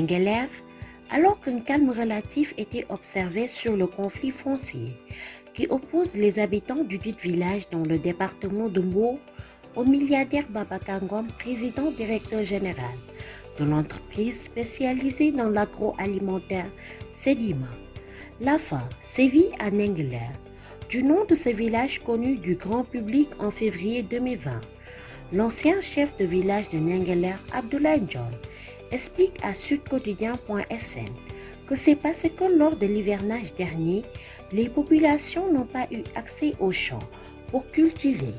Ndingler, alors qu'un calme relatif était observé sur le conflit foncier qui oppose les habitants du dit village dans le département de Mbour au milliardaire Babacar Ngom, président directeur général de l'entreprise spécialisée dans l'agroalimentaire Sedima. La faim sévit à Ndingler, du nom de ce village connu du grand public en février 2020. L'ancien chef de village de Ndingler, Abdoulaye John, explique à sudquotidien.sn que c'est parce que lors de l'hivernage dernier, les populations n'ont pas eu accès aux champs pour cultiver.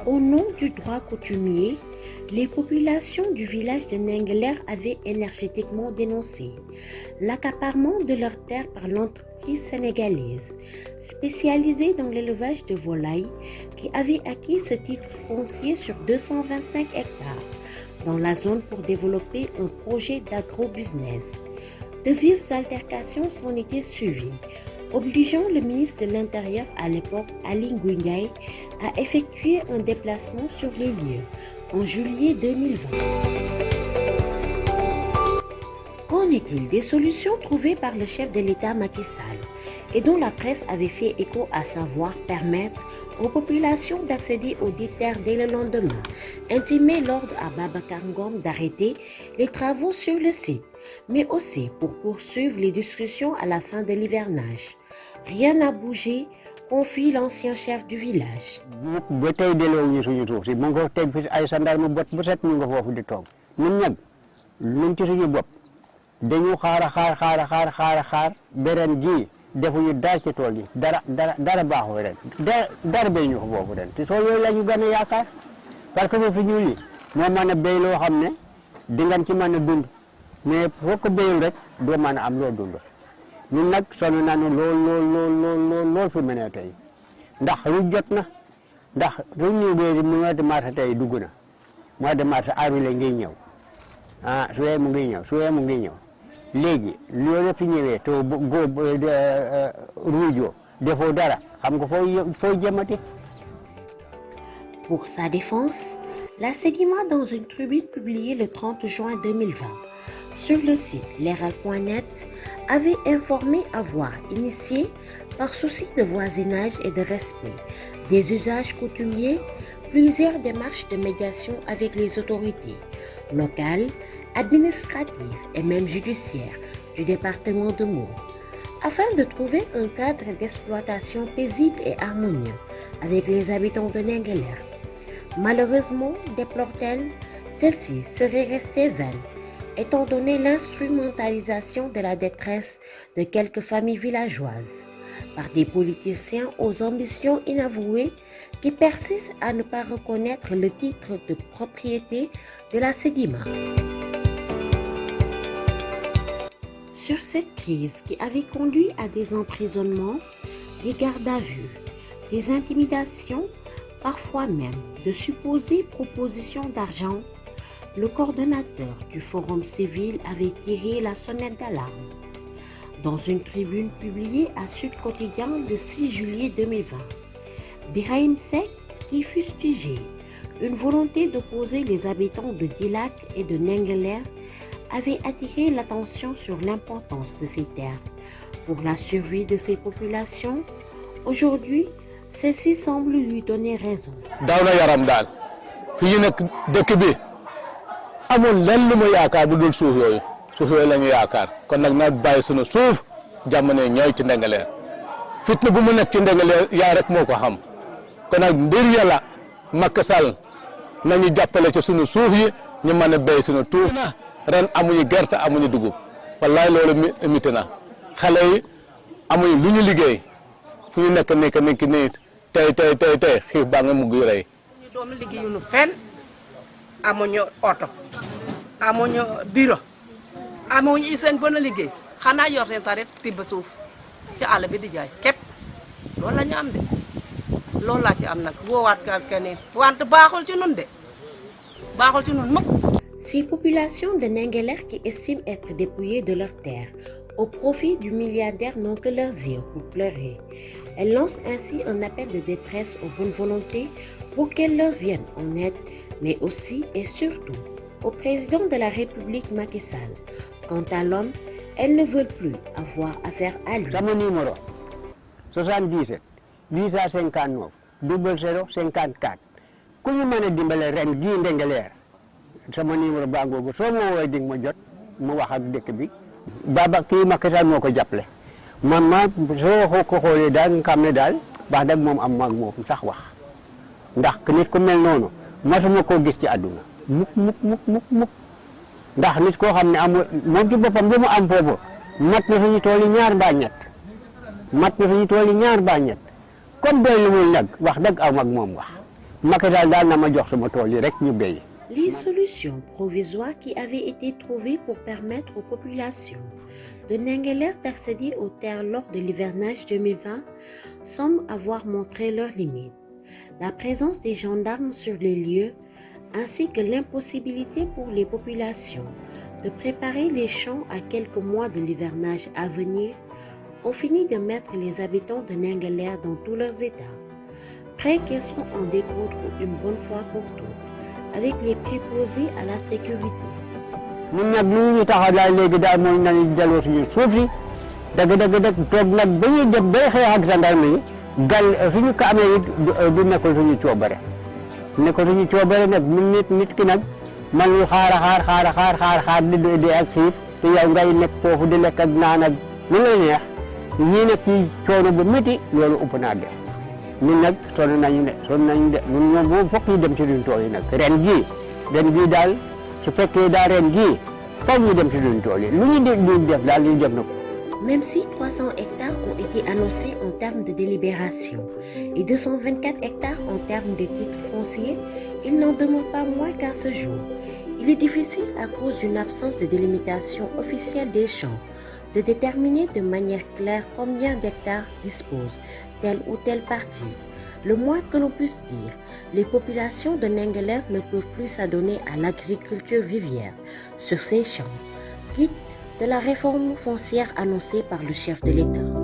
Au nom du droit coutumier, les populations du village de Ndingler avaient énergétiquement dénoncé l'accaparement de leurs terres par l'entreprise sénégalaise spécialisée dans l'élevage de volailles qui avait acquis ce titre foncier sur 225 hectares dans la zone pour développer un projet d'agro-business. De vives altercations s'en étaient suivies, obligeant le ministre de l'Intérieur à l'époque, Ali Ngouille Ndiaye, à effectuer un déplacement sur les lieux en juillet 2020. Qu'en est-il des solutions trouvées par le chef de l'État Macky Sall et dont la presse avait fait écho, à savoir permettre aux populations d'accéder aux dites terres dès le lendemain, intimer l'ordre à Babacar Ngom d'arrêter les travaux sur le site, mais aussi pour poursuivre les discussions à la fin de l'hivernage. Rien n'a bougé, confie l'ancien chef du village. defuñu dara ci tool yi dara baaxoo ren dara béy ñu ko foofu ren te tool yooyu la ñu gën a yaakaar parce que foofu ñuul yi moo mën a béy loo xam ne di ngeen ci mën a dund mais foo ko béyul rek doo mën a am loo dund ñun nag sonn nañu lool fi mu ne tey ndax ruuj jot na ndax ruuj ñu bee mois de mars tey dugg na mois de mars avril ngi ñëw juillet mu ngi ñëw juillet mu ngi ñëw léegi loolu fi ñëwee te ruujoo defoo dara xam nga fooy jëmati. Pour sa défense, la Sedima, dans une tribune publiée le 30 juin 2020 sur le site leral.net, avait informé avoir initié, par souci de voisinage et de respect des usages coutumiers, plusieurs démarches de médiation avec les autorités locales, administratives et même judiciaires du département de Mbour, afin de trouver un cadre d'exploitation paisible et harmonieux avec les habitants de Ndingler. Malheureusement, déplore-t-elle, celle-ci serait restée vaine, étant donné l'instrumentalisation de la détresse de quelques familles villageoises par des politiciens aux ambitions inavouées qui persistent à ne pas reconnaître le titre de propriété de la Sedima. Sur cette crise qui avait conduit à des emprisonnements, des gardes à vue, des intimidations, parfois même de supposées propositions d'argent, le coordonnateur du Forum civil avait tiré la sonnette d'alarme. Dans une tribune publiée à Sud Quotidien le 6 juillet 2020, Birahim Seck, qui fustigeait une volonté d'opposer les habitants de Dilak et de Ndingler, avait attiré l'attention sur l'importance de ces terres pour la survie de ces populations. Aujourd'hui, ceci semble lui donner raison. Dawna yaram dal fi ñu nek dëkk bi amul lenn lu mu yaakaar bu dul suuf yooyu la ñu yaakaar kon nag na bàyyi sunu suuf jamono ñooy ci Ndingler fitna bu mu nekk ci Ndingler yaa rek moo ko xam kon nag ndir yàlla Macky Sall nañu jàppale ci sunu suuf yi ñu mën a béy sunu tuuf ren amuñu gerte amuñu dugub wallaay loolu miti na xale yi amuñu lu ñu liggéey fu ñu nekk nii tey xiif baa nga mugg yu rey. ñu doom liggéeyuñu fenn amuñu oto amuñu bureau amuñu iseen bën a liggéey xanaa yor seen saret tibb suuf ci àll bi di jaay képp loolu la ñu am de loolu laa ci am nag woowaat kenn wante baaxul ci nun de baaxul ci nun mukk. Ces populations de Ndingler qui estiment être dépouillées de leurs terres au profit du milliardaire n'ont que leurs yeux pour pleurer. Elle lance ainsi un appel de détresse aux bonnes volontés pour qu'elles leur viennent en aide, mais aussi et surtout au président de la République Macky Sall. Quant à l'homme, elles ne veulent plus avoir affaire à lui. Sama numéro 77 859 00 54 ku ñu mën a dimbale ren gii Ndingler sama numéro baa ngoogu soo ma woowee di nga ma jot mu wax ak dëkk bi. Baba kii Macky Sall moo ko jàppale man ma soo ko xoolee daal nga xam ne daal wax dëgg moom am mag moom sax wax ndax nit ku mel noonu mosuma koo gis ci àdduna mukk ndax nit koo xam ne amul moom ci boppam li mu am foofu mat na suñu tool yi ñaar mbaa ñett mat na suñu tool yi ñaar mbaa ñett comme doy lu mul nag wax dëgg aw mag moom wax Macky Sall daal na ma jox sama tool yi rek ñu béy. Les solutions provisoires qui avaient été trouvées pour permettre aux populations de Ndingler d'accéder aux terres lors de l'hivernage 2020 semblent avoir montré leurs limites. La présence des gendarmes sur les lieux ainsi que l'impossibilité pour les populations de préparer les champs à quelques mois de l'hivernage à venir ont fini de mettre les habitants de Ndingler dans tous leurs états, prêts qu'ils sont en découdre une bonne fois pour toutes, avec les préposés à la sécurité. ñun nag li ñu taxaw daal léegi daal mooy nañu delloo suñu suuf si dëgg toog nag ba ñuy dem bay xeex ak gendarme yi gal suñu ko amee it du nekkul suñu coobare nekkul suñu coobare nag nit ki nag man ñu xaar di ak xiif te yow ngay nekk foofu di lekk ak naan ak lu la neex ñii nag ci coono bu métti loolu ëpp naa def ñun nag sonn nañu de ñun ñoom moom fokk ñu dem ci suñu tool yi nag ren jii daal su fekkee daa ren jii foog ñu dem ci suñu tool yi lu ñu def daal ñu def na ko. Même si 300 hectares ont été annoncés en termes de délibération et 224 hectares en termes de titres fonciers, il n'en demeure pas moins qu'à ce jour, il est difficile à cause d'une absence de délimitation officielle des champs de déterminer de manière claire combien d'hectares dispose telle ou telle partie. Le moins que l'on puisse dire, les populations de Ndingler ne peuvent plus s'adonner à l'agriculture vivière sur ces champs, quitte de la réforme foncière annoncée par le chef de l'État.